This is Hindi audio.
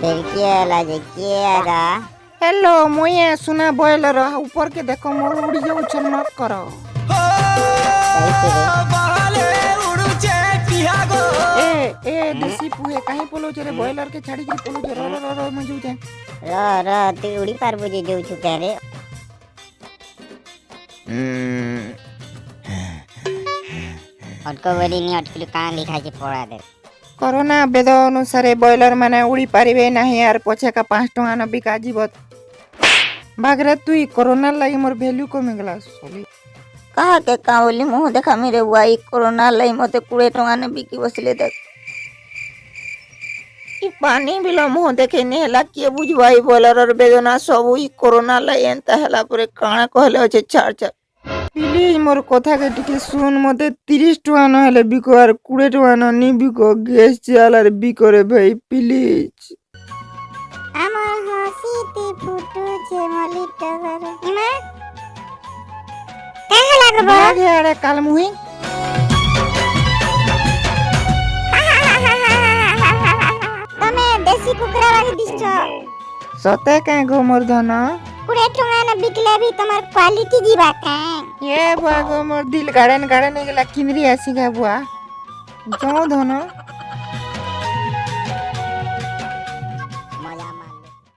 फिर किए होला जे किए आगा हेलो मुए सुना बॉयलर ऊपर के देखो मोर उड़ी जाऊ छ मत करो कैसे रे ए देसी पुहे काहे पोलो रे बॉयलर के छाड़ी के पोलो रो रो रो मजू जे र तू उड़ी पारबो जे देउ छु करे अटकवरी नि अटकली कान लिखा जे पड़ा दे कोरोना बेद अनुसार बॉयलर माने उड़ी पारिबे नाही यार पछे का 5 टका न बिका जीवत बागरे तू कोरोना लागि मोर वैल्यू कमी गेला सोली कहा के कावली मुंह देखा मेरे वाई कोरोना लाई मते 20 टका न बिकी बसले देख ई पानी बिलो मुंह देखे ने हला के बुझवाई बॉयलर और बेदना सब ई कोरोना लाई एंता हला परे काना कहले अछि छाड़ छाड़ प्लीज मोर कथा के टिके सुन मते 30 टका न हले बिको और 20 टका न नी बिको गैस चालार बिको रे भाई प्लीज আমার হাসিতে ফুটেছে মলিত ঘরে ইমা কেন লাগবো बागे अरे काल मुही তুমি দেশি কুকুরা লাগি দিছ सते के गो मोर धन 20 टका न बिकले भी तुम्हार क्वालिटी जीवा कान ये बागो मोर दिल गाड़न गाड़न गेला किनरी आसी गा बुआ जो धन